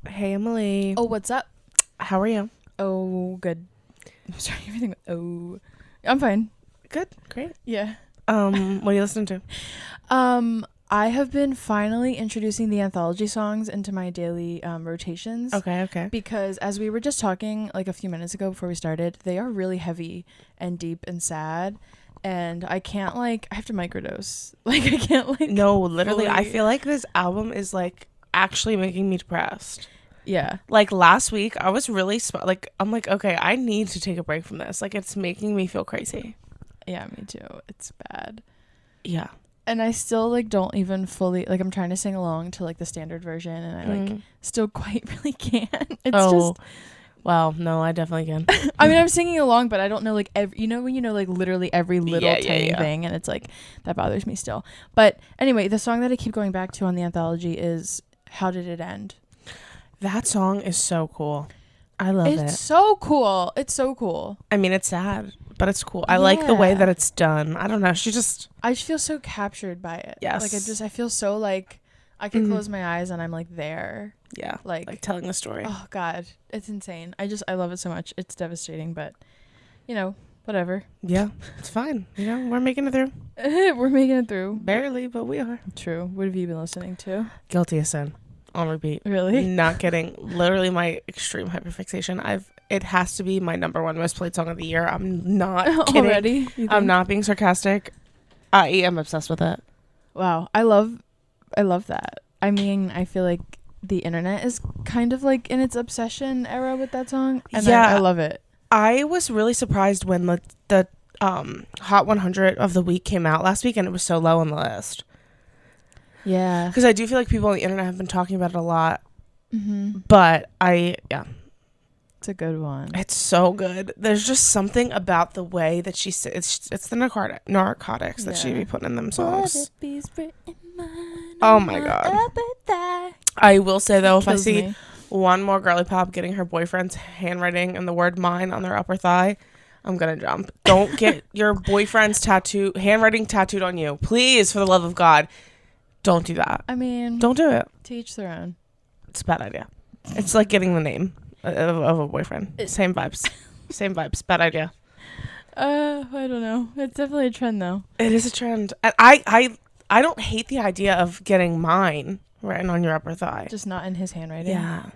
Hey, Emily. Oh, what's up? How are you? Oh, good. I'm sorry, everything. Oh, I'm fine. Good. Great. Yeah. What are you listening to? I have been finally introducing the anthology songs into my daily rotations. Okay. Because as we were just talking like a few minutes ago before we started, they are really heavy and deep and sad. And I can't I have to microdose. Like I can't No, literally, I fully- feel like this album is like actually making me depressed. Yeah. Like last week, I was really I'm like, okay, I need to take a break from this. Like it's making me feel crazy. Yeah, me too. It's bad. Yeah. And I still don't even fully I'm trying to sing along to the standard version, and I still quite really can't. It's just well, no, I definitely can. I mean, I'm singing along, but I don't know every when literally every little tiny thing, and it's that bothers me still. But anyway, the song that I keep going back to on the anthology is "How Did It End." That song is so cool. I love it. It's so cool. It's so cool. I mean, it's sad, but it's cool. I like the way that it's done. I don't know. I just feel so captured by it. Yes. I feel so I could close my eyes and I'm there. Yeah. Like telling the story. Oh God, it's insane. I love it so much. It's devastating, but whatever. Yeah, it's fine. We're making it through. We're making it through. Barely, but we are. True. What have you been listening to? Guilty as Sin. On repeat. Really? Not kidding. Literally my extreme hyperfixation. It has to be my number one most played song of the year. I'm not kidding. Already? I'm not being sarcastic. I am obsessed with it. Wow. I love that. I mean, I feel like the internet is kind of in its obsession era with that song. And I love it. I was really surprised when the Hot 100 of the week came out last week and it was so low on the list. Yeah. Because I do feel like people on the internet have been talking about it a lot. Mm-hmm. But it's a good one. It's so good. There's just something about the way that she says it's the narcotics that she be putting in them songs. Oh my God. I will say though, if I see one more girly pop getting her boyfriend's handwriting and the word mine on their upper thigh, I'm gonna jump. Don't get your boyfriend's handwriting tattooed on you. Please, for the love of God. Don't do that. I mean, don't do it. To each their own. It's a bad idea. It's like getting the name of a boyfriend. Same vibes. Same vibes. Bad idea. I don't know. It's definitely a trend though. It is a trend. And I don't hate the idea of getting mine written on your upper thigh. Just not in his handwriting. Yeah.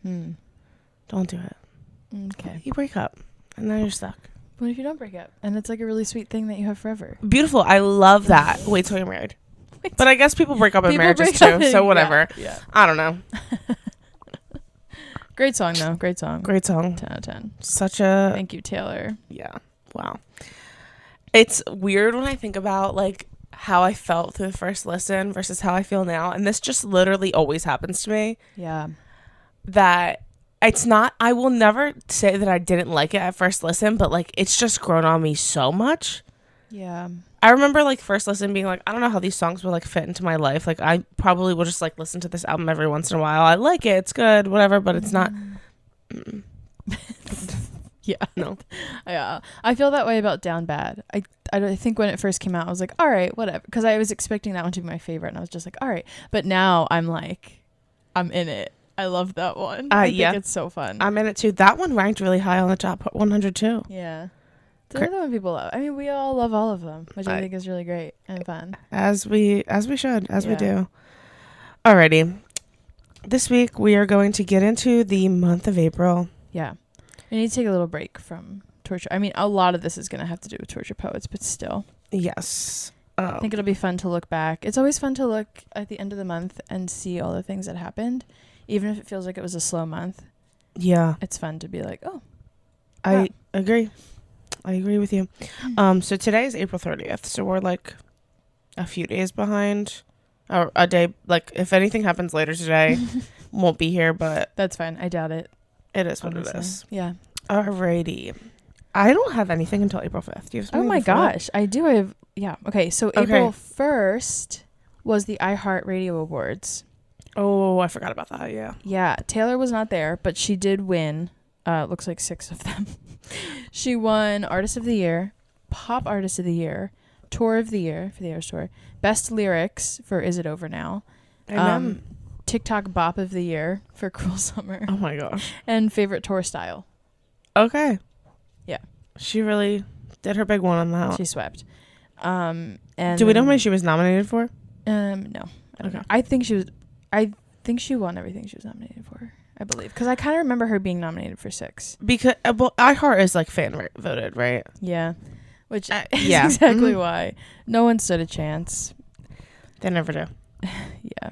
Don't do it. Okay. You break up and then you're stuck. What if you don't break up? And it's a really sweet thing that you have forever. Beautiful. I love that. Wait till you're married. But I guess people break up in marriages too, so whatever. Yeah. I don't know. Great song, though. Great song. 10 out of 10. Thank you, Taylor. Yeah. Wow. It's weird when I think about how I felt through the first listen versus how I feel now, and this just literally always happens to me. Yeah. That it's not. I will never say that I didn't like it at first listen, but it's just grown on me so much. Yeah. I remember first listen being I don't know how these songs will fit into my life. I probably will just listen to this album every once in a while. I like it, it's good, whatever, but it's not. Yeah. No. Yeah. I feel that way about Down Bad. I think when it first came out, I was all right, whatever, because I was expecting that one to be my favorite, and I was just all right. But now I'm I'm in it. I love that one. I think it's so fun. I'm in it too. That one ranked really high on the top 100 too. Yeah. It's another one people love. I mean, we all love all of them, which I think is really great and fun. As we should, we do. Alrighty. This week we are going to get into the month of April. Yeah. We need to take a little break from torture. I mean, a lot of this is going to have to do with torture poets, but still. Yes. I think it'll be fun to look back. It's always fun to look at the end of the month and see all the things that happened, even if it feels like it was a slow month. Yeah. It's fun to be oh. I agree. I agree with you. So today is April 30th. So we're a few days behind. Or a day. If anything happens later today, won't be here, but. That's fine. I doubt it. It is what it is. Yeah. Alrighty. I don't have anything until April 5th. Do you have something? Oh my gosh. I do. I have. Yeah. Okay. So April 1st was the iHeartRadio Awards. Oh, I forgot about that. Yeah. Yeah. Taylor was not there, but she did win. Looks like 6 of them. She won Artist of the Year, Pop Artist of the Year, Tour of the Year for the Eras Tour, Best Lyrics for Is It Over Now, TikTok bop of the year for Cruel Summer. Oh my gosh. And favorite tour style. Okay. Yeah. She really did her big one on that. She swept. And do we know how many she was nominated for? No. Okay. I think she won everything she was nominated for. I believe, because I kind of remember her being nominated for 6. Because iHeart is like fan voted, right? Yeah, which is yeah, exactly why no one stood a chance. They never do. Yeah,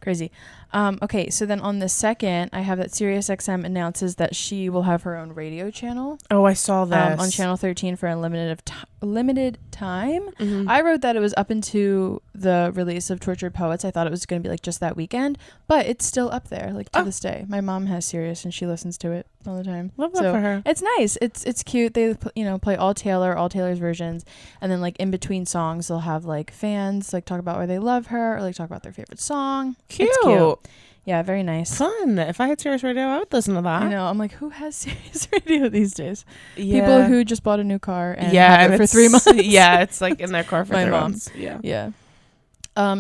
crazy. Okay, so then on the 2nd, I have that SiriusXM announces that she will have her own radio channel. Oh, I saw that on channel 13 for a limited time. Mm-hmm. I wrote that it was up into the release of Tortured Poets. I thought it was going to be like just that weekend, but it's still up there like to this day. My mom has Sirius and she listens to it all the time. Love that for her. It's nice. It's cute. They play all Taylor's versions, and then like in between songs they'll have like fans like talk about where they love her or like talk about their favorite song. Cute. It's cute. Yeah, very nice. Fun. If I had Sirius Radio, I would listen to that. I know. I'm like, who has Sirius Radio these days? Yeah. People who just bought a new car and had it for 3 months. Yeah, it's like in their car for My 3 mom. months. Yeah. Yeah.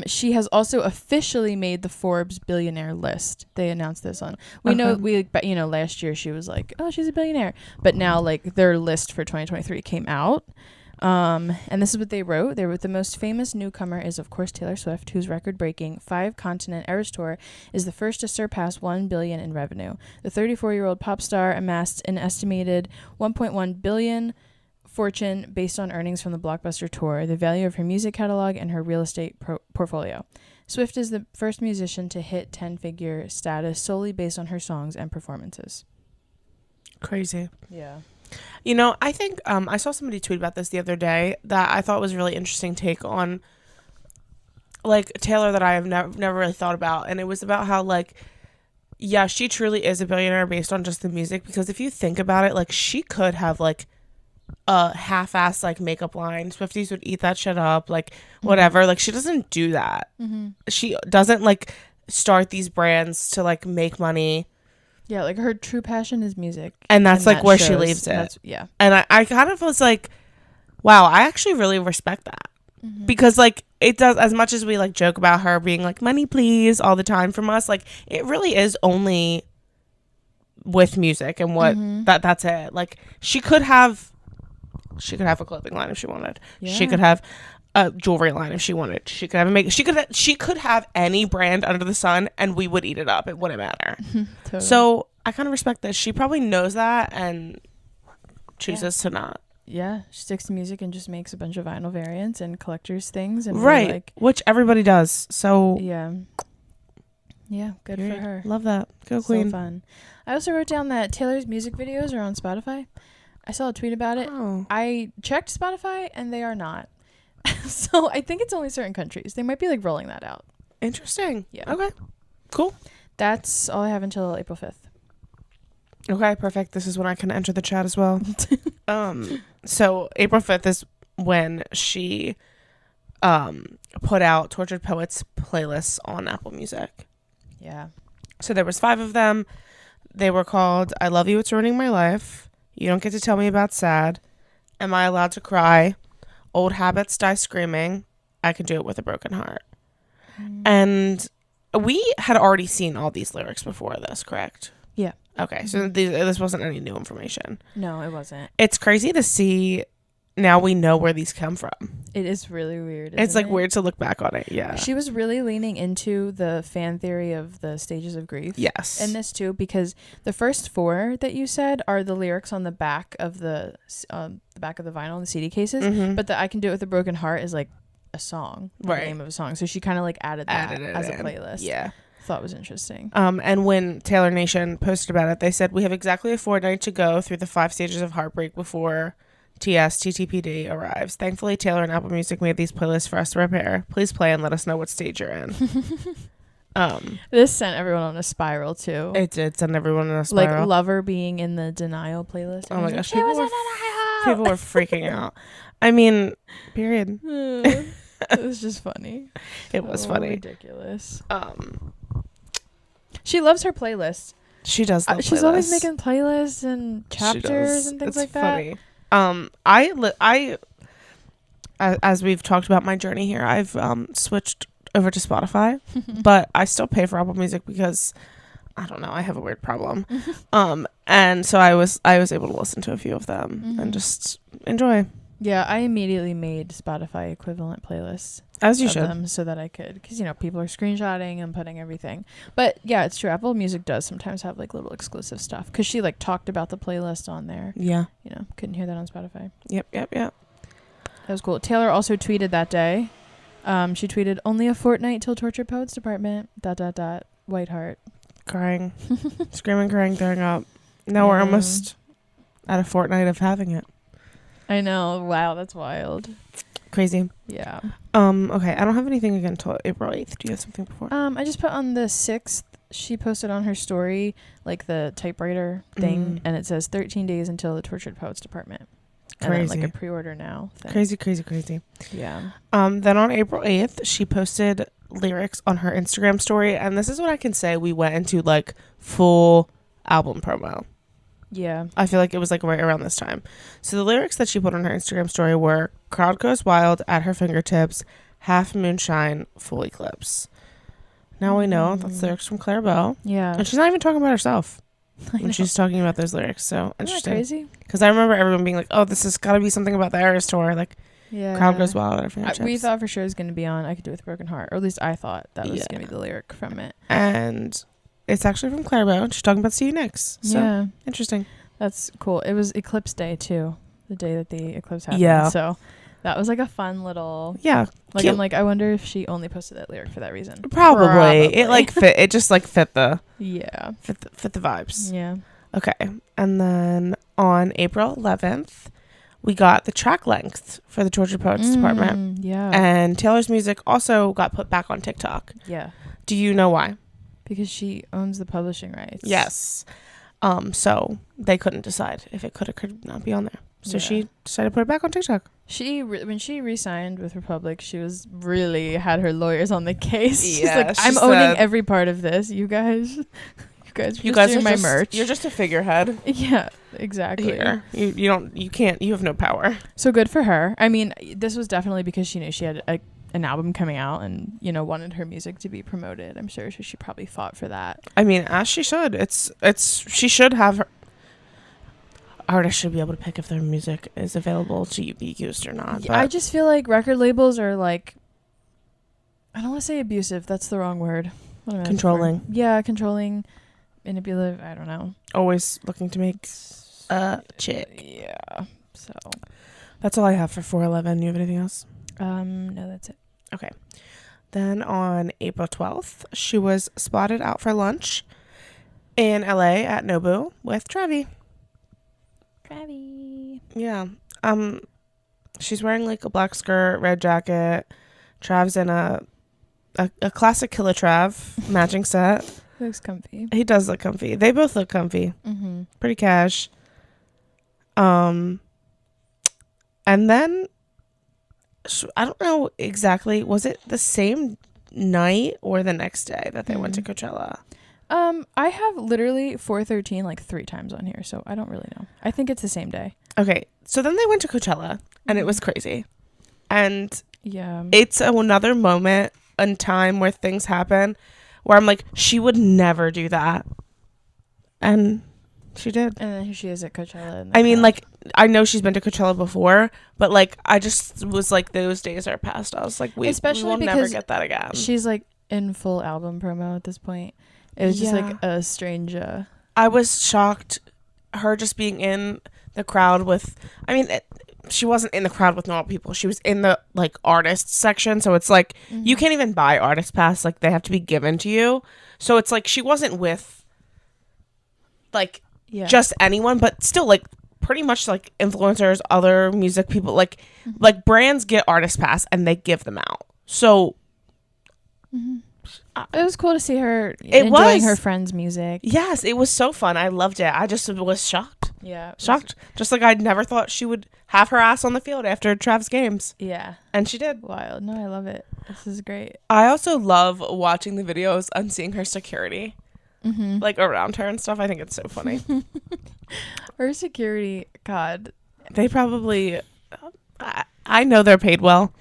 She has also officially made the Forbes billionaire list. They announced this on. Last year she was like, oh, she's a billionaire. But now like their list for 2023 came out. And this is what they wrote. They wrote the most famous newcomer is of course Taylor Swift, whose record-breaking 5-continent Eras tour is the first to surpass $1 billion in revenue. The 34-year-old pop star amassed an estimated $1.1 billion fortune based on earnings from the blockbuster tour, the value of her music catalog, and her real estate portfolio. Swift is the first musician to hit 10-figure status solely based on her songs and performances. Crazy. Yeah. You know, I think I saw somebody tweet about this the other day that I thought was a really interesting take on like Taylor that I have never really thought about, and it was about how like, yeah, she truly is a billionaire based on just the music, because if you think about it, like she could have like a half-ass like makeup line. Swifties would eat that shit up, like whatever. Like she doesn't do that. She doesn't like start these brands to like make money. Yeah, like her true passion is music, and that's like where she leaves it. Yeah. And I kind of was like, wow, I actually really respect that, because like it does, as much as we like joke about her being like money please all the time from us, like it really is only with music and what that's it. Like she could have a clothing line if she wanted. Yeah. She could have a jewelry line if she wanted. She could have she could have any brand under the sun and we would eat it up. It wouldn't matter. Totally. So I kind of respect this. She probably knows that and chooses to not. Yeah, she sticks to music and just makes a bunch of vinyl variants and collectors things, and right, like, which everybody does. So yeah, good for her. Love that. Go Queen. So fun. I also wrote down that Taylor's music videos are on Spotify. I saw a tweet about it. Oh. I checked Spotify and they are not. So I think it's only certain countries. They might be like rolling that out. Interesting. Yeah. Okay. Cool. That's all I have until April 5th. Okay, perfect. This is when I can enter the chat as well. So April 5th is when she put out Tortured Poets playlists on Apple Music. Yeah. So there was 5 of them. They were called I Love You, It's Ruining My Life, You Don't Get to Tell Me About Sad, Am I Allowed to Cry, Old Habits Die Screaming, I Can Do It With a Broken Heart. And we had already seen all these lyrics before this, correct? Yeah. Okay, so this wasn't any new information. No, it wasn't. It's crazy to see now we know where these come from. It is really weird. It's like weird to look back on it. Yeah. She was really leaning into the fan theory of the stages of grief. Yes. In this too, because the first 4 that you said are the lyrics on the back of the vinyl, the CD cases. But the I Can Do It With a Broken Heart is like a song, right? The name of a song. So she kind of like added that as a playlist. Yeah. Thought was interesting. And when Taylor Nation posted about it, they said, we have exactly a fortnight to go through the 5 stages of heartbreak before TTPD arrives. Thankfully, Taylor and Apple Music made these playlists for us to repair. Please play and let us know what stage you're in. This sent everyone on a spiral too. It did send everyone on a spiral. Like Lover being in the denial playlist. Oh my gosh, people were freaking out. I mean, period. It was just funny. It was funny. Ridiculous. She loves her playlist. She does. She's always making playlists and chapters and things like that. I as we've talked about my journey here, I've switched over to Spotify, but I still pay for Apple Music because I don't know, I have a weird problem. And so I was able to listen to a few of them and just enjoy. Yeah, I immediately made Spotify equivalent playlists. As you should. Them so that I could, because, you know, people are screenshotting and putting everything. But yeah, it's true. Apple Music does sometimes have like little exclusive stuff because she like talked about the playlist on there. Yeah. You know, couldn't hear that on Spotify. Yep. That was cool. Taylor also tweeted that day. She tweeted, "Only a fortnight till Tortured Poets Department. ... White heart." Crying. Screaming, crying, throwing up. Now we're almost at a fortnight of having it. I know. Wow, that's wild. Crazy. Yeah. Okay, I don't have anything again until April 8th. Do you have something before? I just put on the 6th, she posted on her story, like the typewriter thing, and it says 13 days until the Tortured Poets Department. Crazy. And then, like a pre-order now thing. Crazy. Yeah. Then on April 8th, she posted lyrics on her Instagram story, and this is what I can say. We went into like full album promo. Yeah. I feel like it was like right around this time. So the lyrics that she put on her Instagram story were "Crowd goes wild at her fingertips, half moonshine, full eclipse." Now we know that's lyrics from Claire Bell. Yeah. And she's not even talking about herself when she's talking about those lyrics. So interesting. Isn't that crazy? Because I remember everyone being like, "Oh, this has got to be something about the Eras tour." Like, crowd goes wild at her fingertips. We thought for sure it was going to be on "I Could Do With a Broken Heart," or at least I thought that was going to be the lyric from it. And it's actually from Claire Bell. She's talking about Stevie Nicks. So interesting. That's cool. It was Eclipse Day too, the day that the eclipse happened. Yeah. So that was like a fun little. Yeah. Like cute. I'm like, I wonder if she only posted that lyric for that reason. Probably. It like fit. It just like fit the. Yeah. Fit the vibes. Yeah. Okay. And then on April 11th, we got the track length for the Tortured Poets Department. Yeah. And Taylor's music also got put back on TikTok. Yeah. Do you know why? Because she owns the publishing rights. Yes. So they couldn't decide if it could or could not be on there. So she decided to put it back on TikTok. When she re-signed with Republic, she was really had her lawyers on the case. She's like, she I'm owning every part of this. You guys are my merch. You're just a figurehead. Yeah, exactly. Here. You have no power. So good for her. I mean, this was definitely because she knew she had an album coming out and, you know, wanted her music to be promoted. I'm sure she probably fought for that. I mean, as she should. She should have her artists should be able to pick if their music is available to be used or not. Yeah, I just feel like record labels are like, I don't want to say abusive. That's the wrong word. What am I controlling. Yeah, controlling, manipulative. I don't know. Always looking to make a chick. Yeah. So that's all I have for 4/11. You have anything else? No, that's it. Okay. Then on April 12th, she was spotted out for lunch in LA at Nobu with Travi. Yeah. She's wearing like a black skirt, red jacket. Trav's in a classic Killer Trav matching set. He looks comfy. He does look comfy. They both look comfy. Mm-hmm. Pretty cash. And then I don't know exactly. Was it the same night or the next day that they went to Coachella? I have literally 413 like 3 times on here, so I don't really know. I think it's the same day. Okay, so then they went to Coachella, and it was crazy. And yeah, it's another moment in time where things happen where I'm like, she would never do that. And she did. And then here she is at Coachella. I mean, like, I know she's been to Coachella before, but like, I just was like, those days are past. I was like, we will never get that again. She's like in full album promo at this point. It was just like a strange. I was shocked. Her just being in the crowd with. I mean, she wasn't in the crowd with normal people. She was in the like artist section, so it's like you can't even buy artist pass. Like they have to be given to you. So it's like she wasn't with like just anyone, but still like pretty much like influencers, other music people. Like brands get artist pass and they give them out. So. It was cool to see her enjoying her friends' music. Yes, it was so fun. I loved it. I just was shocked. Yeah. Shocked. Just like I never thought she would have her ass on the field after Trav's games. Yeah. And she did. Wild. No, I love it. This is great. I also love watching the videos and seeing her security. Like around her and stuff. I think it's so funny. Her security, God. They probably... I know they're paid well.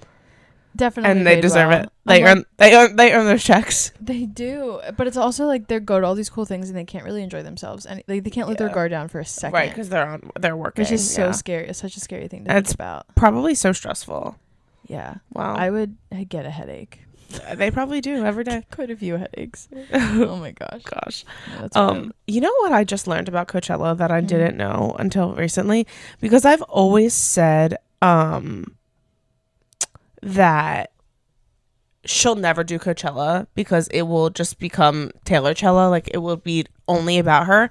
Definitely. And they deserve well. it. They earn those checks. They do. But it's also like they go to all these cool things and they can't really enjoy themselves. And they can't let their guard down for a second. Right, because they're working. Which is so scary. It's such a scary thing to think about. Probably so stressful. Yeah. Wow. I'd get a headache. They probably do every day. Quite a few headaches. Oh my gosh. Yeah, that's wild. You know what I just learned about Coachella that I didn't know until recently? Because I've always said that she'll never do Coachella because it will just become Taylorchella. Like, it will be only about her.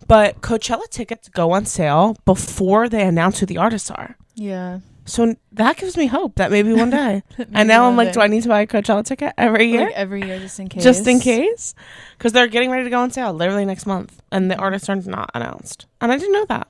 But Coachella tickets go on sale before they announce who the artists are. Yeah. So that gives me hope that maybe one day. And now I'm like, do I need to buy a Coachella ticket every year? Like every year, just in case. Just in case? Because they're getting ready to go on sale literally next month. And the artists are not announced. And I didn't know that.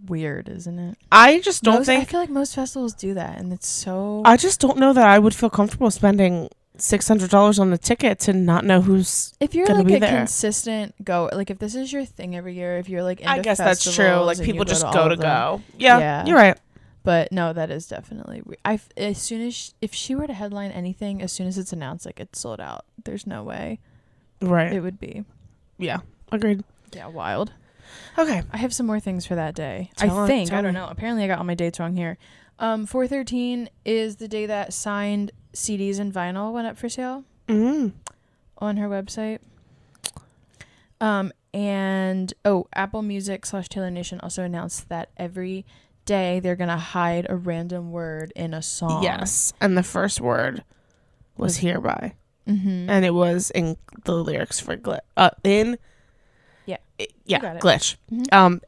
Weird, isn't it? I just don't think... I feel like most festivals do that. And it's so... I just don't know that I would feel comfortable spending $600 on the ticket to not know who's if you're gonna like be a there. Consistent go, like if this is your thing every year, if you're like into I guess that's true. Like people just go to go. Yeah, you're right. But no, that is definitely. As soon as if she were to headline anything, as soon as it's announced, like it's sold out. There's no way. Right. It would be. Yeah. Agreed. Yeah. Wild. Okay. I have some more things for that day. I don't know. Apparently, I got all my dates wrong here. 4/13 is the day that signed CDs and vinyl went up for sale. On her website. And Apple Music / Taylor Nation also announced that every day they're gonna hide a random word in a song. Yes, and the first word was hereby, and it was in the lyrics for glitch. Glitch.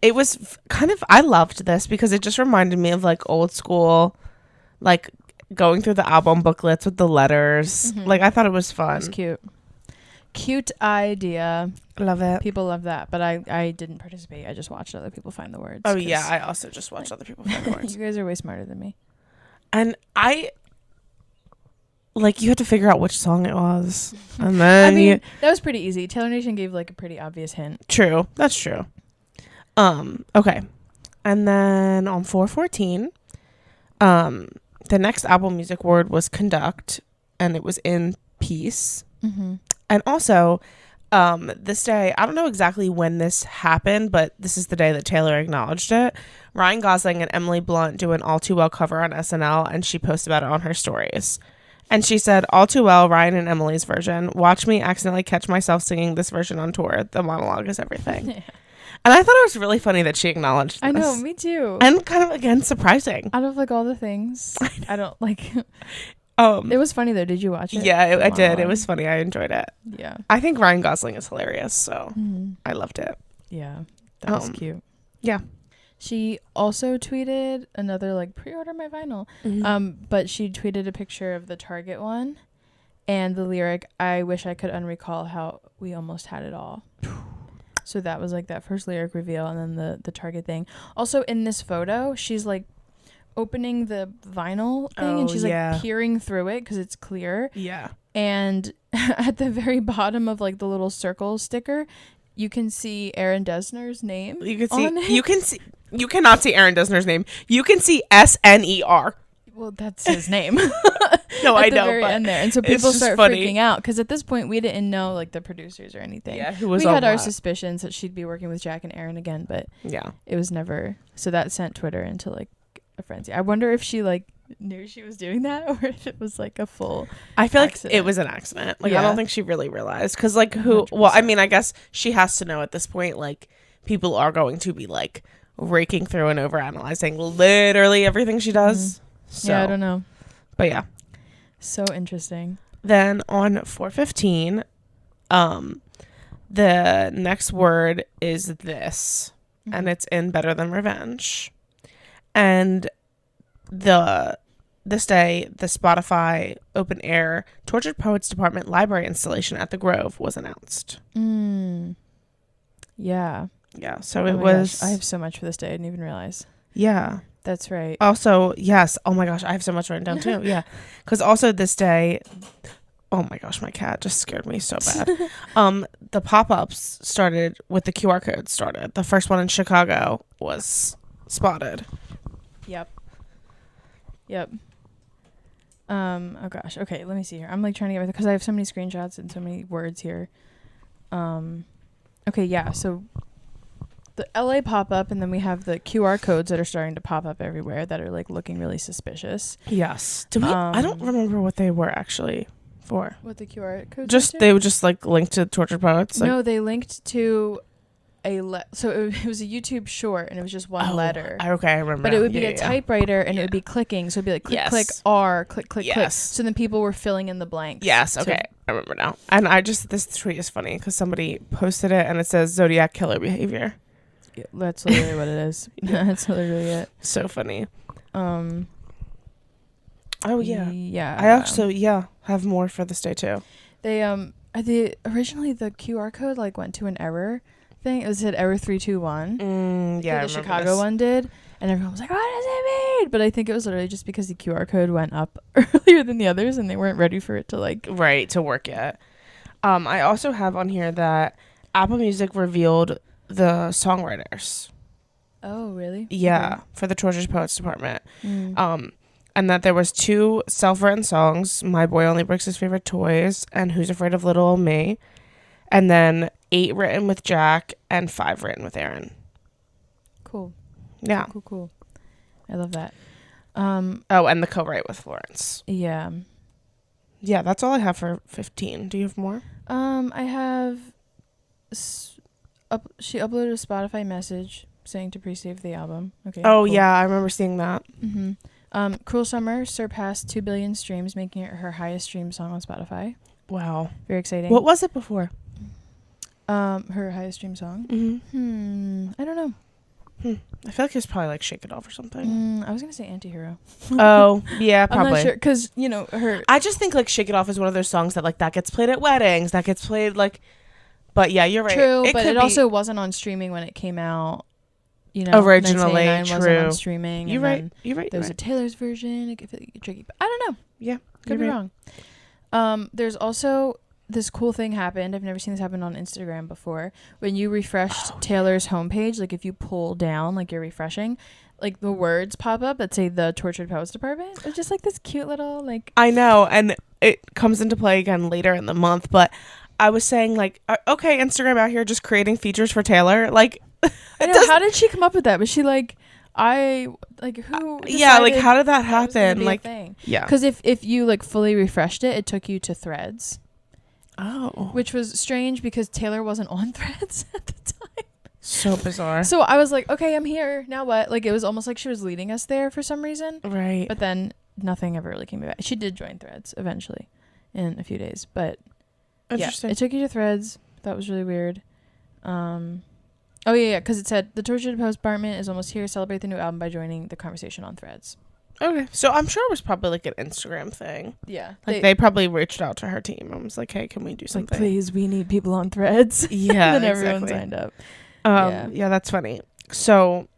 It was kind of. I loved this because it just reminded me of like old school, like going through the album booklets with the letters. Like I thought it was fun. It was cute idea. Love it. People love that, but I didn't participate. I just watched other people find the words. Oh yeah, I also just watched other people find the words. You guys are way smarter than me. And you had to figure out which song it was, and then that was pretty easy. Taylor Nation gave like a pretty obvious hint. True, that's true. Okay, and then on 4/14, the next Apple Music word was conduct, and it was in peace. And also, this day, I don't know exactly when this happened, but this is the day that Taylor acknowledged it. Ryan Gosling and Emily Blunt do an All Too Well cover on SNL, and she posted about it on her stories. And she said, All Too Well, Ryan and Emily's version. Watch me accidentally catch myself singing this version on tour. The monologue is everything. Yeah. And I thought it was really funny that she acknowledged this. I know, me too. And kind of, again, surprising. Out of like all the things, I don't like... it was funny though. Did you watch it? Yeah, I did. It was funny. I enjoyed it. Yeah. I think Ryan Gosling is hilarious, so I loved it. Yeah, that was cute. Yeah. She also tweeted another like pre-order my vinyl. But she tweeted a picture of the Target one and the lyric, I wish I could unrecall how we almost had it all. So that was like that first lyric reveal, and then the Target thing. Also in this photo, she's like opening the vinyl thing and she's like peering through it because it's clear. Yeah. And at the very bottom of like the little circle sticker, you can see Aaron Dessner's name. You cannot see Aaron Dessner's name. You can see SNER. Well, that's his name. No, I know. At the very end there. And so people start funny. freaking out because at this point we didn't know like the producers or anything. Yeah, who was we had our what? suspicions that she'd be working with Jack and Aaron again, but yeah, it was never. So that sent Twitter into like a frenzy. I wonder if she like knew she was doing that or if it was like a full I feel accident. like it was an accident. Like I don't think she really realized because like who 100%. Well, I mean, I guess she has to know at this point like people are going to be like raking through and overanalyzing literally everything she does. So yeah, I don't know. But yeah. So interesting. Then on 4/15, the next word is this, and it's in Better Than Revenge. And this day, the Spotify open air Tortured Poets Department library installation at the Grove was announced. Yeah. Yeah. So it was. Gosh, I have so much for this day. I didn't even realize. Yeah. That's right. Also, yes. Oh my gosh, I have so much written down too. Yeah. Because also this day, oh my gosh, my cat just scared me so bad. The pop-ups started with the QR code started. The first one in Chicago was spotted. Yep. Oh gosh. Okay, let me see here. I'm like trying to get because I have so many screenshots and so many words here. Okay, yeah. So the LA pop up, and then we have the QR codes that are starting to pop up everywhere that are like looking really suspicious. Yes. I don't remember what they were actually for. What the QR codes? They were just like linked to Tortured Poets. No, they linked to so it was a YouTube short, and it was just one letter. Okay, I remember. But it would be a typewriter, and it would be clicking. So it'd be like click, click, R, click, click, click. So then people were filling in the blanks. Yes. Okay, I remember now. And this tweet is funny because somebody posted it, and it says Zodiac killer behavior. Yeah, that's literally what it is. That's literally it. So funny. Oh yeah. Yeah. I also have more for this day too. They originally the QR code like went to an error thing. It said error 321. Yeah, the Chicago one did, and everyone was like, "What does it mean?" But I think it was literally just because the QR code went up earlier than the others, and they weren't ready for it to to work yet. I also have on here that Apple Music revealed the songwriters. Oh, really? Yeah, okay. For the Tortured Poets department. And that there was 2 self-written songs, My Boy Only Breaks His Favorite Toys and Who's Afraid of Little Old Me, and then 8 written with Jack and 5 written with Aaron. Cool. Yeah. Cool. I love that. And the co-write with Florence. Yeah. Yeah, that's all I have for 15. Do you have more? I have... she uploaded a Spotify message saying to pre-save the album. Okay. Oh, cool. Yeah, I remember seeing that. Cruel Summer surpassed 2 billion streams, making it her highest streamed song on Spotify. Wow. Very exciting. What was it before? Her highest streamed song? I don't know. I feel like it was probably like Shake It Off or something. I was going to say Antihero. Oh, yeah, probably. I'm not sure, because, her... I just think like Shake It Off is one of those songs that like that gets played at weddings, that gets played like... But yeah, you're right. True, but it also wasn't on streaming when it came out. Originally, wasn't on streaming. You're right. There was a Taylor's version. It could feel tricky, but I don't know. Yeah, could be wrong. There's also this cool thing happened. I've never seen this happen on Instagram before. When you refreshed Taylor's homepage, like if you pull down, like you're refreshing, like the words pop up that say the Tortured Poets Department. It's just like this cute little like. I know, and it comes into play again later in the month, but. I was saying, like, okay, Instagram out here just creating features for Taylor. Like, I know, how did she come up with that? Was she like, who? Yeah, like, how did that happen? Like, yeah. Because if you, like, fully refreshed it, it took you to Threads. Oh. Which was strange because Taylor wasn't on Threads at the time. So bizarre. So I was like, okay, I'm here. Now what? Like, it was almost like she was leading us there for some reason. Right. But then nothing ever really came back. She did join Threads eventually in a few days, but... Interesting. Yeah, it took you to Threads. That was really weird. Because it said the Tortured Poets Department is almost here. Celebrate the new album by joining the conversation on Threads. Okay, so I'm sure it was probably like an Instagram thing. Yeah, like they probably reached out to her team and was like, "Hey, can we do something? Like, please, we need people on Threads." Yeah, and everyone signed up. Yeah, that's funny. So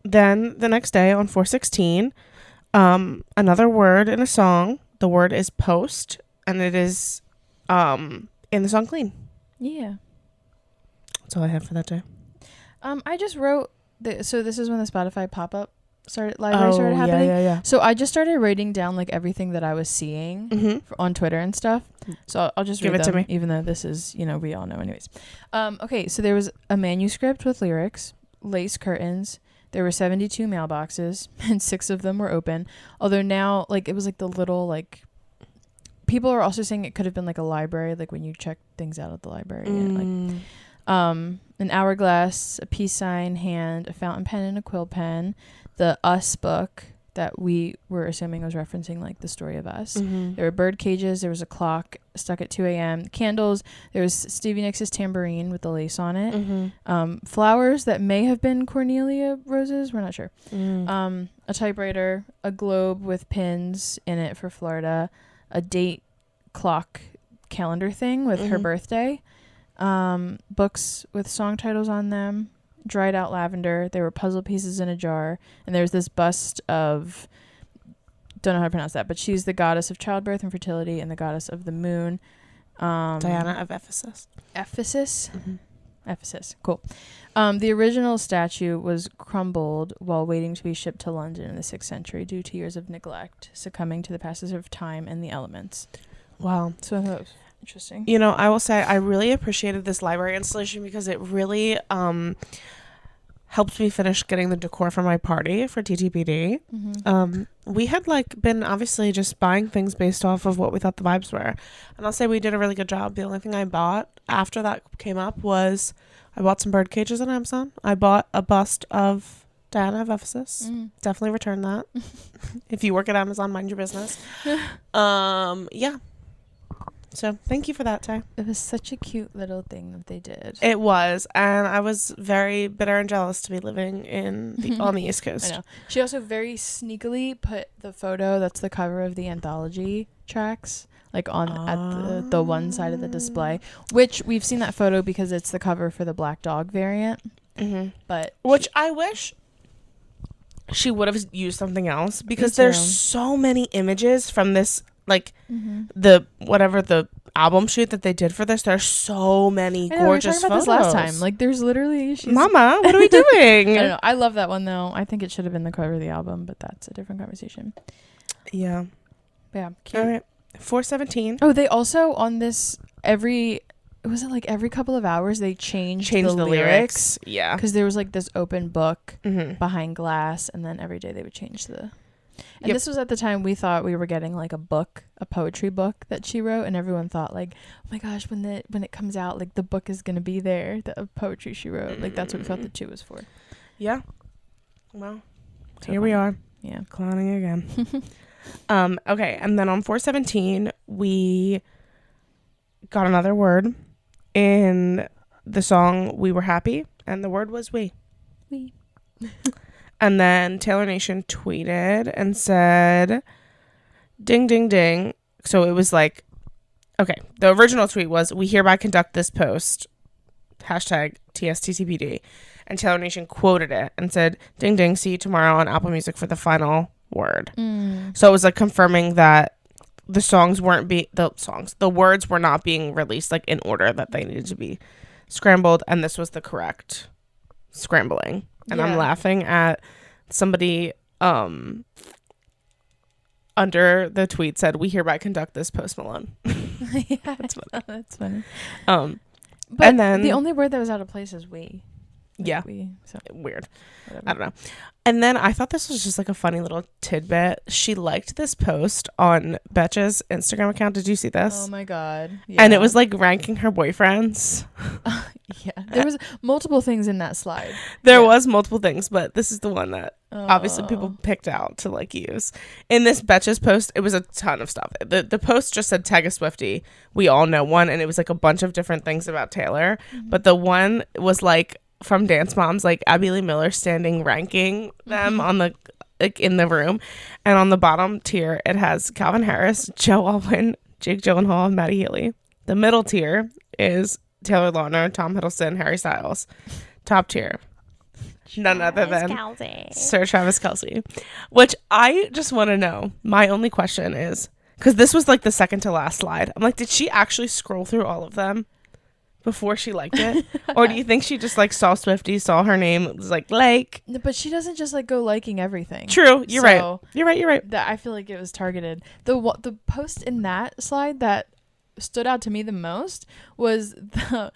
then the next day on 4/16, another word in a song. The word is post, and it is in the song Clean. Yeah. That's all I have for that day. I just wrote so this is when the Spotify pop-up started happening. Yeah. So I just started writing down like everything that I was seeing on Twitter and stuff. So I'll just give read it them, to me, even though this is, we all know anyways. Okay, so there was a manuscript with lyrics, lace curtains. There were 72 mailboxes, and 6 of them were open. Although now, like, it was like the little like. People are also saying it could have been like a library, like when you check things out at the library. And, like, an hourglass, a peace sign, hand, a fountain pen, and a quill pen. The Us book that we were assuming was referencing like the story of Us. There were bird cages. There was a clock stuck at 2 a.m. Candles. There was Stevie Nicks' tambourine with the lace on it. Flowers that may have been Cornelia roses. We're not sure. A typewriter, a globe with pins in it for Florida. A date clock calendar thing with her birthday, books with song titles on them, dried out lavender. There were puzzle pieces in a jar, and there's this bust of, don't know how to pronounce that, but she's the goddess of childbirth and fertility and the goddess of the moon. Diana of Ephesus. Ephesus? Ephesus. Cool. The original statue was crumbled while waiting to be shipped to London in the 6th century due to years of neglect, succumbing to the passage of time and the elements. Wow. So I thought it was interesting. You know, I will say I really appreciated this library installation because it really helped me finish getting the decor for my party for TTPD. Mm-hmm. We had been obviously just buying things based off of what we thought the vibes were. And I'll say we did a really good job. The only thing I bought after that came up was I bought some bird cages on Amazon. I bought a bust of Diana of Ephesus. Definitely return that. If you work at Amazon, mind your business. Yeah. So thank you for that, Ty. It was such a cute little thing that they did. It was, and I was very bitter and jealous to be living on the East Coast. I know. She also very sneakily put the photo that's the cover of the anthology tracks on at the one side of the display, which we've seen that photo because it's the cover for the Black Dog variant. Mm-hmm. But which I wish she would have used something else because there's so many images from this. The album shoot that they did for this, there's so many gorgeous we were talking photos. about this last time. There's literally Mama, what are we doing? I don't know. I love that one though. I think it should have been the cover of the album, but that's a different conversation. Yeah. Yeah. Cute. All right. 417. Oh, they also on this every couple of hours they changed the lyrics. Yeah. Because there was this open book behind glass, and then every day they would change the. And this was at the time we thought we were getting a poetry book that she wrote, and everyone thought oh my gosh, when it comes out, the book is gonna be there, the poetry she wrote. That's what we thought the 2 was for. Yeah. Well, so here we are. Yeah. Clowning again. Okay, and then on 417 we got another word in the song We Were Happy, and the word was we. We. And then Taylor Nation tweeted and said, ding, ding, ding. So it was okay, the original tweet was, we hereby conduct this post, #TSTTPD. And Taylor Nation quoted it and said, ding, ding, see you tomorrow on Apple Music for the final word. So it was confirming that the words were not being released in order that they needed to be scrambled. And this was the correct scrambling. And I'm laughing at somebody under the tweet said, we hereby conduct this Post Malone. Yeah, that's funny. That's funny. But and then the only word that was out of place is we. Yeah. So. Weird. Whatever. I don't know. And then I thought this was just a funny little tidbit. She liked this post on Betch's Instagram account. Did you see this? Oh my God. Yeah. And it was ranking her boyfriends. Yeah. There was multiple things in that slide. There was multiple things, but this is the one that obviously people picked out to use. In this Betch's post, it was a ton of stuff. The post just said tag a Swiftie. We all know one. And it was a bunch of different things about Taylor. Mm-hmm. But the one was from Dance Moms, Abby Lee Miller standing ranking them on the in the room, and on the bottom tier it has Calvin Harris, Joe Alwyn, Jake Gyllenhaal, and Maddie Healy. The middle tier is Taylor Lautner, Tom Hiddleston, Harry Styles. Top tier, none other than Sir Travis Kelce. Which I just want to know. My only question is, because this was the second to last slide, I'm did she actually scroll through all of them before she liked it? Or do you think she just saw Swiftie, saw her name, was But she doesn't just go liking everything. True. You're right. You're right. That I feel it was targeted. The post in that slide that stood out to me the most was the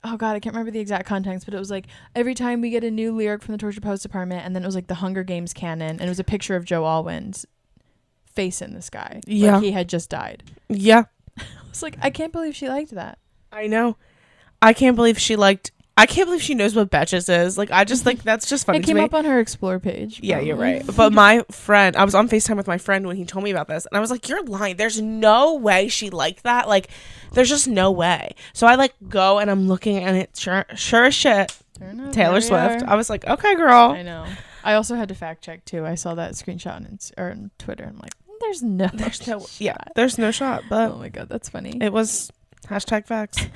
oh God, I can't remember the exact context, but it was every time we get a new lyric from the Torture Post Department, and then it was the Hunger Games canon, and it was a picture of Joe Alwyn's face in the sky. Yeah. He had just died. Yeah. I was I can't believe she liked that. I know. I can't believe she knows what Betches is. I just that's just funny to me. It came up on her Explore page. Yeah, you're right. But my friend, I was on FaceTime with my friend when he told me about this, and I was you're lying. There's no way she liked that. There's just no way. So I go and I'm looking, and it's sure as shit, Taylor Swift. I was okay, girl. I know. I also had to fact check too. I saw that screenshot on Twitter. I'm there's no shot. But oh my God, that's funny. It was #facts.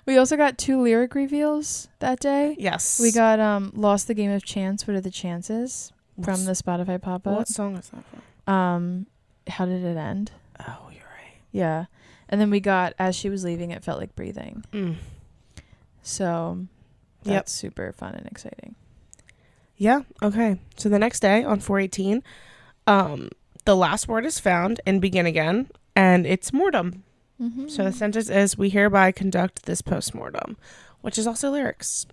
We also got 2 lyric reveals that day. Yes. We got Lost the Game of Chance. What are the chances? From the Spotify pop-up. What song is that from? How Did It End? Oh, you're right. Yeah. And then we got As She Was Leaving, It Felt Like Breathing. So that's super fun and exciting. Yeah. Okay. So the next day on 4/18, the last word is found in Begin Again, and it's mortem. Mm-hmm. So the sentence is, we hereby conduct this postmortem, which is also lyrics.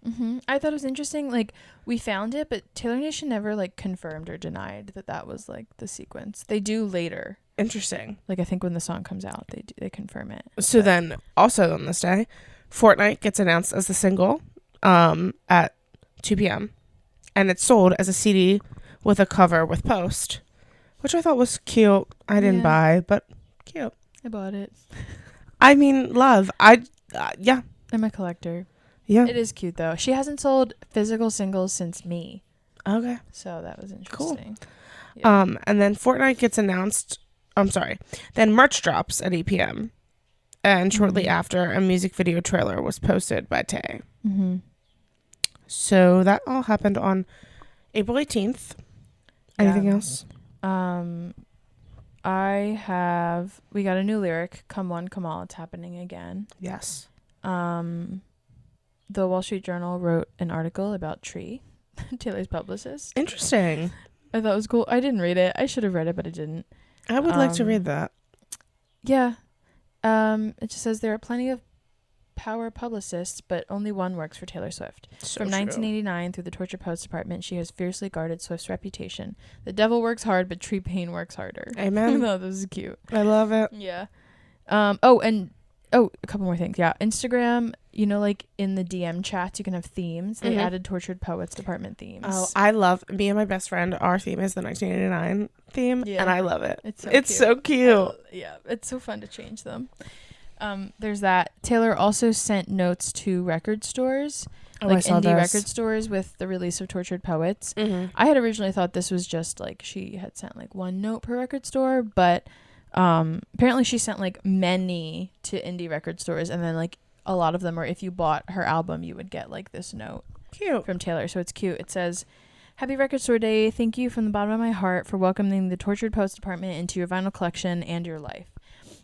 Mm-hmm. I thought it was interesting. Like, we found it, but Taylor Nation never like confirmed or denied that was like the sequence. They do later. Interesting. Like, I think when the song comes out, they confirm it. So then, also on this day, Fortnite gets announced as the single at 2 p.m. And it's sold as a CD with a cover with post, which I thought was cute. I didn't buy, but cute. I bought it. I mean, love. Yeah. I'm a collector. Yeah. It is cute, though. She hasn't sold physical singles since Me. Okay. So that was interesting. Cool. Yeah. And then Fortnite gets announced. I'm sorry. Then merch drops at 8 p.m. And shortly after, a music video trailer was posted by Tay. Mm-hmm. So that all happened on April 18th. Anything else? We got a new lyric, Come One, Come All, it's happening again. Yes. The Wall Street Journal wrote an article about Tree, Taylor's publicist. Interesting. I thought it was cool. I didn't read it. I should have read it, but I didn't. I would like to read that. Yeah. It just says there are plenty of power publicists, but only one works for Taylor Swift. So From 1989 through the Torture Post department, she has fiercely guarded Swift's reputation. The devil works hard, but Tree Payne works harder. Amen. No, this is cute. I love it. Yeah. A couple more things. Yeah. Instagram, like in the DM chats, you can have themes. They added Tortured Poets department themes. Oh, I love, me and my best friend, our theme is the 1989 theme, and I love it. It's so cute. Yeah. It's so fun to change them. There's that. Taylor also sent notes to record stores, like indie record stores, with the release of Tortured Poets. I had originally thought this was just like she had sent like one note per record store, but apparently she sent like many to indie record stores, and then like a lot of them were, if you bought her album, you would get like this note from Taylor. So it's cute. It says, "Happy Record Store Day. Thank you from the bottom of my heart for welcoming the Tortured Poets department into your vinyl collection and your life.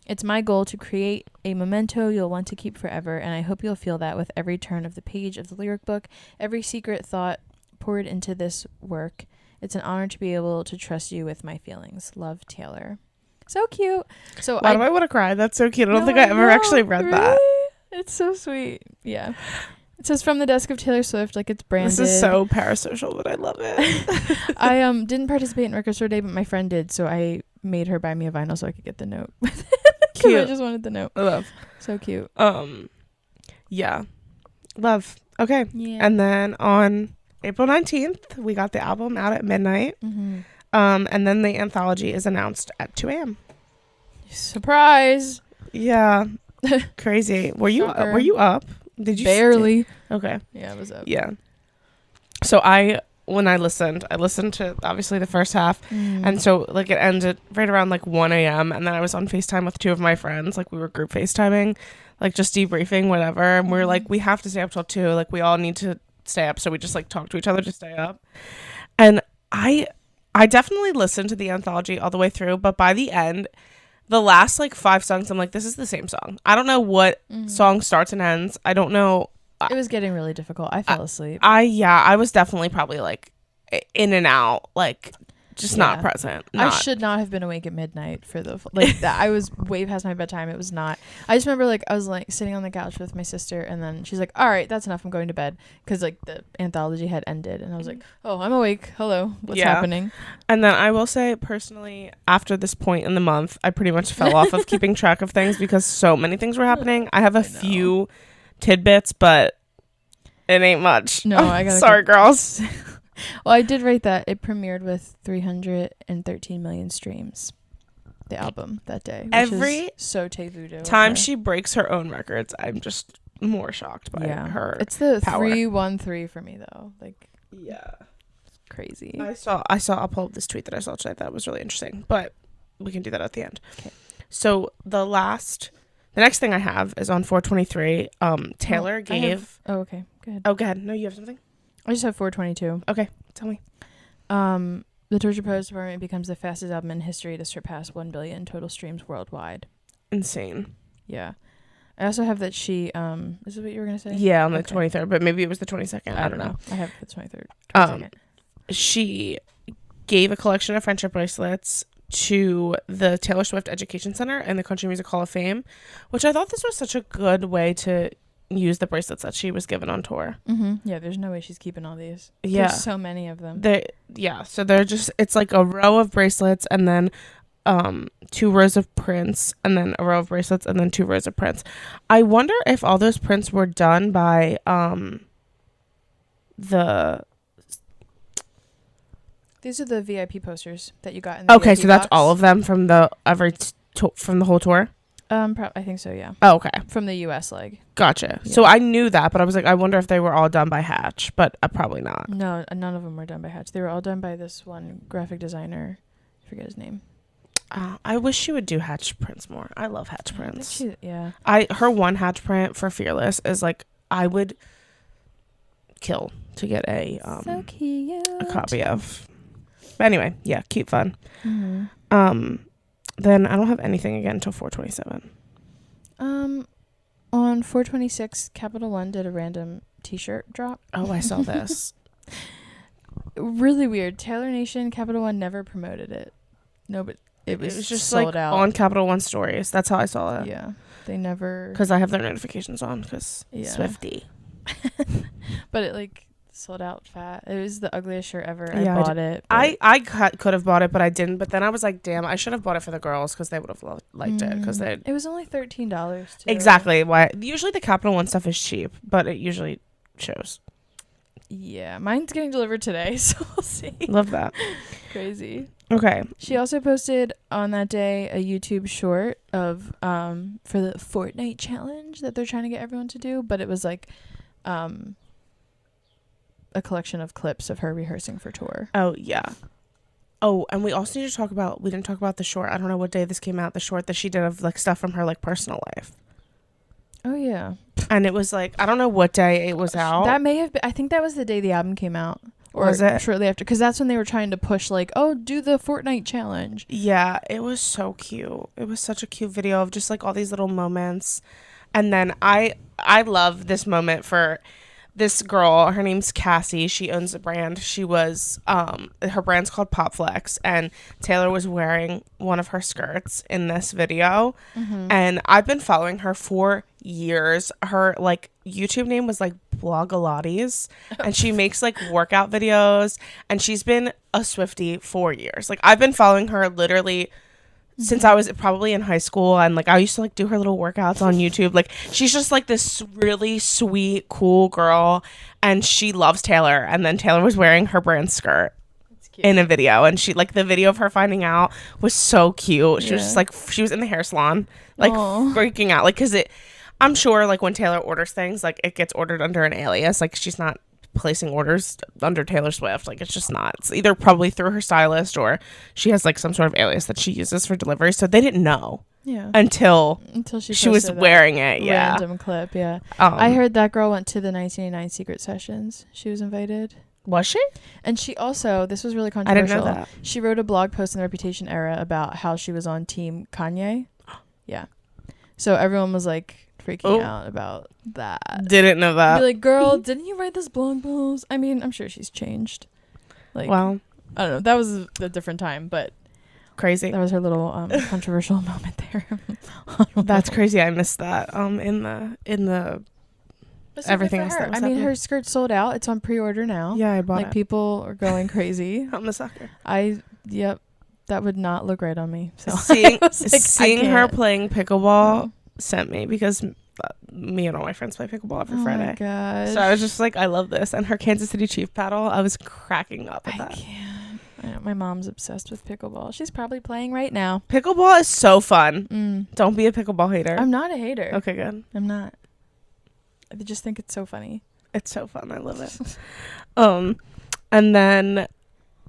It's my goal to create a memento you'll want to keep forever, and I hope you'll feel that with every turn of the page of the lyric book, every secret thought poured into this work. It's an honor to be able to trust you with my feelings. Love, Taylor." So cute. So Why do I want to cry? That's so cute. I don't think I ever actually read that. It's so sweet. Yeah. It says, "From the desk of Taylor Swift," like it's branded. This is so parasocial, but I love it. I didn't participate in Record Store Day, but my friend did, so I made her buy me a vinyl so I could get the note. Cute. I just wanted the note. I love. So cute. Yeah. Love. Okay. Yeah. And then on April 19th, we got the album out at midnight. And then the anthology is announced at 2 a.m. Surprise. Yeah. Crazy. Were you up? Did you barely? Okay. Yeah, I was up. Yeah. So when I listened to obviously the first half, and so like it ended right around like 1 a.m. and then I was on FaceTime with two of my friends, like we were group FaceTiming, like just debriefing, whatever, and we were like, we have to stay up till 2, like we all need to stay up, so we just like talk to each other to stay up. And I definitely listened to the anthology all the way through, but by the end, the last like 5 songs, I'm like, this is the same song. I don't know what song starts and ends. I don't know. It was getting really difficult. I fell asleep. I was definitely probably like in and out, like just not present. I should not have been awake at midnight for the like that. I was way past my bedtime. It was not. I just remember like I was like sitting on the couch with my sister, and then she's like, "All right, that's enough. I'm going to bed," because like the anthology had ended, and I was like, "Oh, I'm awake. Hello, what's happening?" And then I will say personally, after this point in the month, I pretty much fell off of keeping track of things because so many things were happening. I have a few tidbits, but it ain't much. No, I got sorry, girls. Well, I did write that it premiered with 313 million streams, the album that day. Every so Tay Voodoo time she breaks her own records, I'm just more shocked by her. It's the power. 313 for me though. Like, yeah, it's crazy. I saw. I'll pull up this tweet that I saw today that was really interesting, but we can do that at the end. Okay. So the next thing I have is on 4/23. Taylor gave. Okay. Go ahead. Oh, go ahead. No, you have something. I just have 4/22. Okay, tell me. The Torture Poets department becomes the fastest album in history to surpass 1 billion total streams worldwide. Insane. Yeah. I also have that she is this what you were gonna say? Yeah, on the 23rd, but maybe it was the 22nd. I don't know. I have the 23rd. 22nd. She gave a collection of friendship bracelets to the Taylor Swift Education Center and the Country Music Hall of Fame, which I thought this was such a good way to use the bracelets that she was given on tour. Yeah, there's no way she's keeping all these. Yeah, there's so many of them. So they're just, it's like a row of bracelets and then 2 rows of prints and then a row of bracelets and then 2 rows of prints. I wonder if all those prints were done by these are the VIP posters that you got in the okay, VIP so that's box. all of them from the from the whole tour. I think so, yeah. Oh, okay. From the US leg. Gotcha. Yeah. So I knew that, but I was like, I wonder if they were all done by Hatch, but probably not. No, none of them were done by Hatch. They were all done by this one graphic designer. I forget his name. I wish she would do Hatch prints more. I love Hatch prints. Yeah. Her one Hatch print for Fearless is like, I would kill to get a so cute. a copy of. But anyway, yeah, cute fun. Mm-hmm. Then I don't have anything again until 4/27. On 4/26, Capital One did a random T-shirt drop. Oh, I saw this. Really weird. Taylor Nation, Capital One never promoted it. No, but it was just sold like out on Capital One stories. That's how I saw it. Yeah, they never. Because I have their notifications on. Because Swiftie. But it like sold out fat. It was the ugliest shirt ever. Yeah, I bought it. I could have bought it, but I didn't. But then I was like, damn, I should have bought it for the girls because they would have liked it. Because it was only $13 too. Exactly. Why? Usually the Capital One stuff is cheap, but it usually shows. Yeah, mine's getting delivered today, so we'll see. Love that. Crazy. Okay. She also posted on that day a YouTube short of for the Fortnite challenge that they're trying to get everyone to do, but it was like a collection of clips of her rehearsing for tour. Oh, yeah. Oh, and we also need to talk about, we didn't talk about the short. I don't know what day this came out, the short that she did of like stuff from her like personal life. Oh, yeah. And it was like, I don't know what day it was out. That may have been, I think that was the day the album came out. Or was it? Shortly after, because that's when they were trying to push like, oh, do the Fortnite challenge. Yeah, it was so cute. It was such a cute video of just like all these little moments. And then I love this moment for this girl. Her name's Cassie. She owns a brand. She was her brand's called Pop Flex, and Taylor was wearing one of her skirts in this video. And I've been following her for years. Her like YouTube name was like Blogalates, and she makes like workout videos, and she's been a Swiftie for years. Like I've been following her literally since I was probably in high school, and like I used to like do her little workouts on YouTube. Like she's just like this really sweet, cool girl, and she loves Taylor. And then Taylor was wearing her brand skirt in a video, and she like the video of her finding out was so cute. She was just like, she was in the hair salon like freaking out, like because I'm sure like when Taylor orders things, like it gets ordered under an alias. Like she's not placing orders under Taylor Swift. Like it's just not. It's either probably through her stylist or she has like some sort of alias that she uses for delivery. So they didn't know. Yeah. Until she was wearing it. Yeah. Random clip. Yeah. I heard that girl went to the 1989 Secret Sessions. She was invited. Was she? And she also, this was really controversial. I didn't know that. She wrote a blog post in the Reputation era about how she was on team Kanye. Yeah. So everyone was like freaking out about that. Didn't know that. Be like, girl, didn't you write this blog post? I mean, I'm sure she's changed. Like, well, I don't know. That was a different time, but crazy. That was her little controversial moment there. That's crazy. I missed that. In the everything else. I mean, her skirt sold out. It's on pre-order now. Yeah, I bought it. Like people are going crazy. I'm a sucker. Yep. That would not look right on me. So seeing her playing pickleball sent me, because me and all my friends play pickleball every Friday. My gosh. So I was just like, I love this. And her Kansas City Chief paddle, I was cracking up at that. Can't. My mom's obsessed with pickleball. She's probably playing right now. Pickleball is so fun. Don't be a pickleball hater. I'm not a hater. Okay, good. I'm not. I just think it's so funny. It's so fun. I love it. And then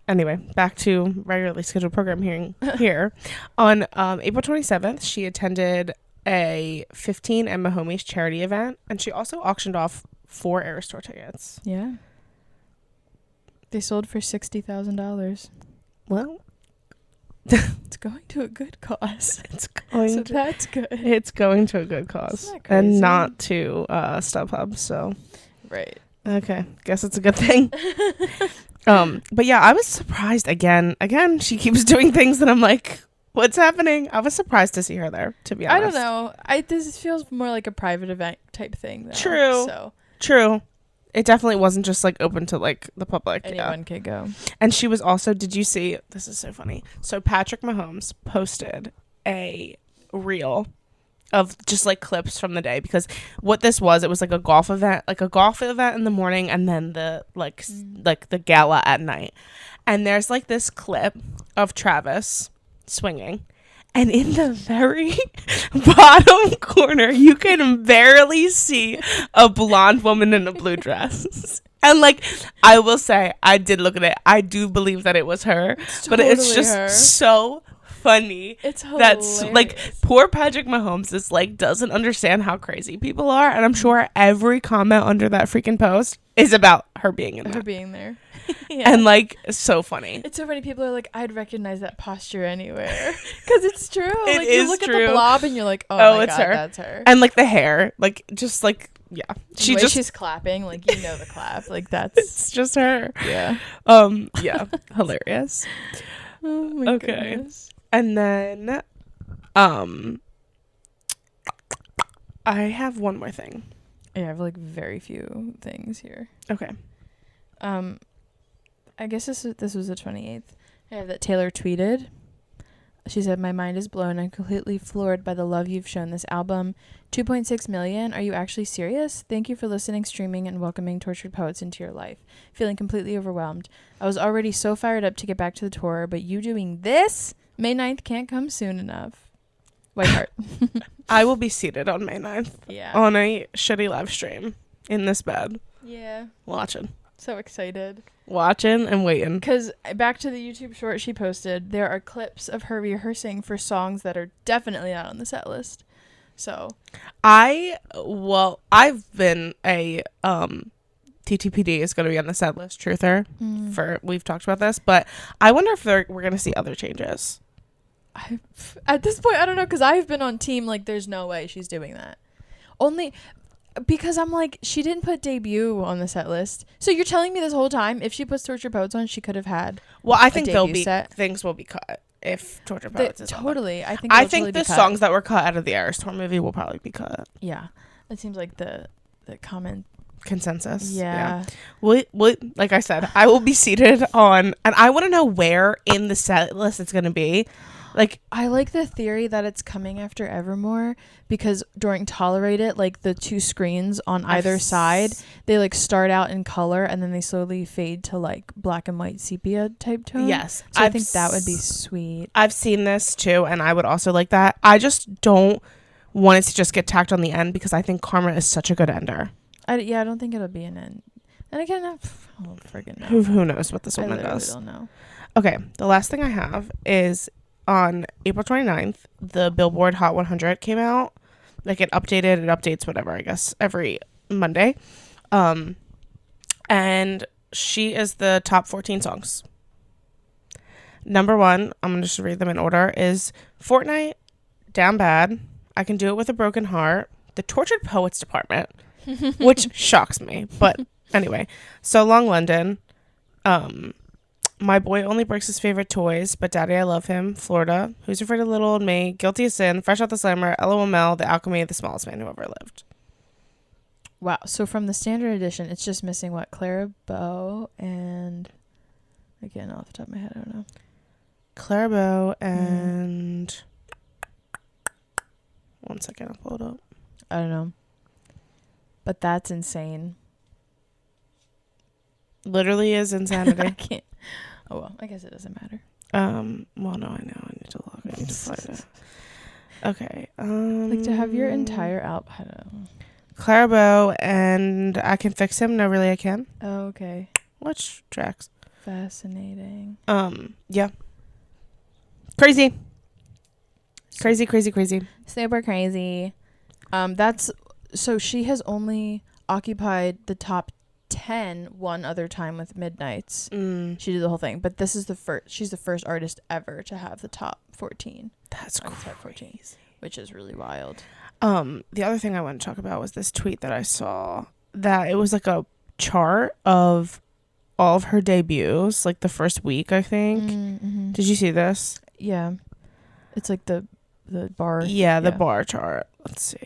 anyway, back to regularly scheduled program here. On April 27th, she attended a 15 Emma Homies charity event, and she also auctioned off 4 Eras Tour tickets. Yeah. They sold for $60,000. Well, It's going to a good cause. That's good. It's going to a good cause. And not to StubHub, so. Right. Okay. Guess it's a good thing. But yeah, I was surprised again. Again, she keeps doing things that I'm like, what's happening? I was surprised to see her there, to be honest. I don't know. This feels more like a private event type thing, though. True. It definitely wasn't just like open to like the public. Anyone could go. And she was also, did you see, this is so funny. So Patrick Mahomes posted a reel of just like clips from the day, because what this was, it was like a golf event in the morning, and then the like the gala at night. And there's like this clip of Travis swinging, and in the very bottom corner, you can barely see a blonde woman in a blue dress. And like, I will say, I did look at it. I do believe that it was her, but it's just her. So funny. It's hilarious. That's like, poor Patrick Mahomes is like, doesn't understand how crazy people are. And I'm sure every comment under that freaking post is about her being in there. Her being there. Yeah. And like, so funny. It's so funny. People are like, I'd recognize that posture anywhere. Because it's true. It like, is you look true. at the blob and you're like, oh my it's God, her. that's her. And like the hair, like just like, yeah. She's clapping, like, you know, the clap. Like, that's. It's just her. Yeah. Yeah. Hilarious. Oh my goodness. And then, I have one more thing. Yeah, I have like very few things here. Okay. I guess this was the 28th. I have that Taylor tweeted. She said, "My mind is blown. I'm completely floored by the love you've shown this album. 2.6 million. Are you actually serious? Thank you for listening, streaming, and welcoming Tortured Poets into your life. Feeling completely overwhelmed. I was already so fired up to get back to the tour, but you doing this? May 9th can't come soon enough. White heart." I will be seated on May 9th. Yeah. On a shitty live stream in this bed. Yeah. Watching. So excited. Watching and waiting. Because back to the YouTube short she posted, there are clips of her rehearsing for songs that are definitely not on the set list. So I've been a TTPD is going to be on the set list, truther. We've talked about this, but I wonder if we're going to see other changes. At this point, I don't know, because I've been on team like there's no way she's doing that. Only because I'm like, she didn't put Debut on the set list. So you're telling me this whole time, if she puts Torture Poets on, she could have had. Well, I think things will be cut if Torture Poets is totally. On. I think the songs that were cut out of the Eras Tour movie will probably be cut. Yeah, that seems like the common consensus. Yeah. What like I said, I will be seated on, and I want to know where in the set list it's going to be. Like, I like the theory that it's coming after Evermore, because during Tolerate It, like the two screens on either side, they like start out in color and then they slowly fade to like black and white sepia type tone. Yes. So I think that would be sweet. I've seen this too, and I would also like that. I just don't want it to just get tacked on the end, because I think Karma is such a good ender. I don't think it'll be an end. And again, I don't friggin' know. Who knows what this woman does. I don't know. Okay, the last thing I have is on April 29th, the Billboard Hot 100 came out. Like, it updates whatever, I guess, every Monday. And she is the top 14 songs. Number 1, I'm going to just read them in order, is Fortnite, Down Bad, I Can Do It With a Broken Heart, the Tortured Poets Department, which shocks me. But anyway, So Long London, My Boy Only Breaks His Favorite Toys, But Daddy I Love Him, Florida, Who's Afraid of Little Old Me, Guilty as Sin, Fresh Out the Slammer, LOL, The Alchemy, The Smallest Man Who Ever Lived. Wow. So from the standard edition, it's just missing what? Clara Bow and... Again, off the top of my head, I don't know. Clara Bow and... One second, I'll pull it up. I don't know. But that's insane. Literally is insanity. I can't... Oh, well, I guess it doesn't matter. Well, no, I know. I need to look. I need to find it. Okay. Like, to have your entire album... I don't know. Clara Bow and I Can Fix Him. No, Really I Can. Oh, okay. Which tracks? Fascinating. Yeah. Crazy. Crazy. Super crazy. That's... So she has only occupied the top 10 one other time with Midnights. Mm. She did the whole thing, but this is the first. She's the first artist ever to have the top 14. That's crazy. Top 14, which is really wild. The other thing I want to talk about was this tweet that I saw, that it was like a chart of all of her debuts, like the first week, I think. Mm-hmm. Did you see this? Yeah, it's like the bar. Yeah, the bar chart. Let's see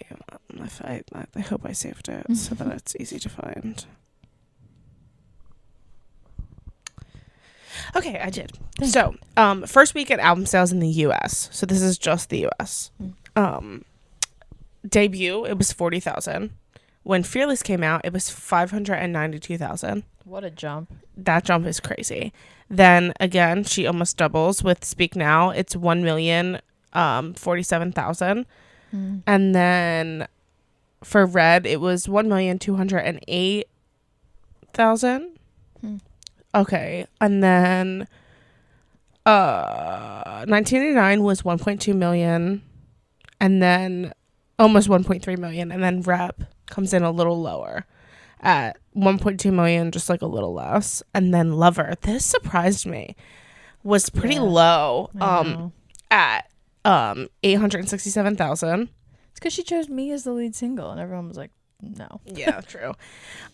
if I hope I saved it so that it's easy to find. Okay, I did. So, first week at album sales in the U.S. So this is just the U.S. Debut, it was 40,000. When Fearless came out, it was 592,000. What a jump! That jump is crazy. Then again, she almost doubles with Speak Now. It's 1,047,000. And then for Red, it was 1,208,000. Okay, and then 1989 was 1.2 million, and then almost 1.3 million, and then Rep comes in a little lower at 1.2 million, just like a little less, and then Lover, this surprised me, was pretty low at 867,000. It's because she chose Me as the lead single, and everyone was like, no. Yeah, true.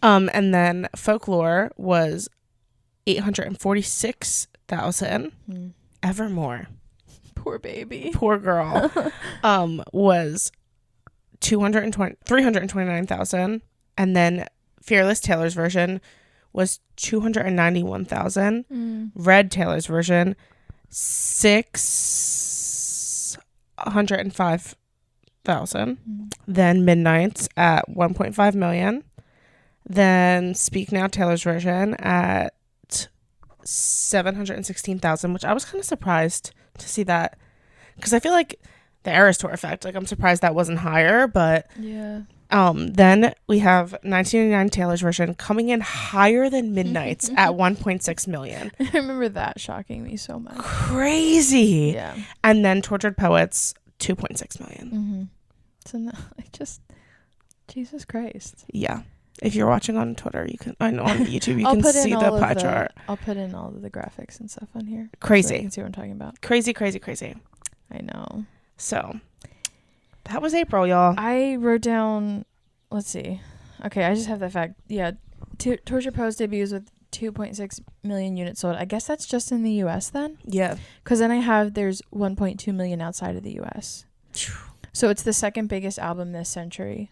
And then Folklore was 846,000. Evermore, poor baby, poor girl, was 329,000, and then Fearless Taylor's version was 291,000. Red Taylor's version 605,000. Then Midnight's at 1.5 million. Then Speak Now Taylor's version at 716,000, which I was kind of surprised to see that, because I feel like the Eras Tour effect, like I'm surprised that wasn't higher, but yeah. Then we have 1989 Taylor's version coming in higher than Midnight's at 1.6 million. I remember that shocking me so much. Crazy. Yeah. And then Tortured Poets 2.6 million. So no, Jesus Christ. Yeah. If you're watching on Twitter, you can, I know on YouTube, you can put see in the all pie of chart. I'll put in all of the graphics and stuff on here. Crazy. So you can see what I'm talking about. Crazy. I know. So that was April, y'all. I wrote down, let's see. Okay, I just have that fact. Yeah. Torture Pose debuts with 2.6 million units sold. I guess that's just in the US then? Yeah. Because then there's 1.2 million outside of the US. So it's the second biggest album this century.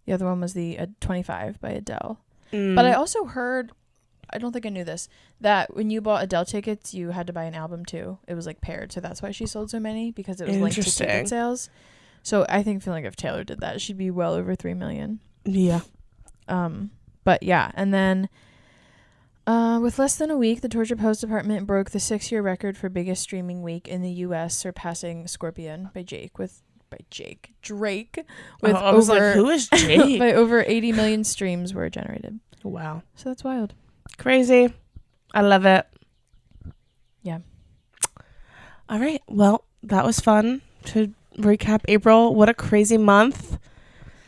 The other one was the 25 by Adele. But I also heard, I don't think I knew this, that when you bought Adele tickets, you had to buy an album too. It was like paired. So that's why she sold so many, because it was linked to ticket sales. So I feel like if Taylor did that, she'd be well over 3 million. Yeah. But yeah. And then with less than a week, the Torture Post department broke the 6-year record for biggest streaming week in the US, surpassing Scorpion by Drake with I was like, who is Jake? by over 80 million streams were generated. Wow. So that's wild. Crazy. I love it. Yeah. All right. Well, that was fun to recap April. What a crazy month.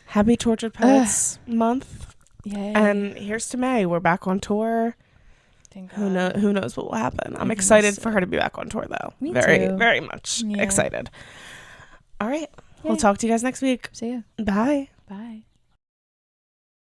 Happy Tortured Poets month. Yay. And here's to May. We're back on tour. Who knows what will happen. I'm excited for her to be back on tour, though. Me very, too. very much excited. All right. Yay. We'll talk to you guys next week. See ya. Bye. Bye.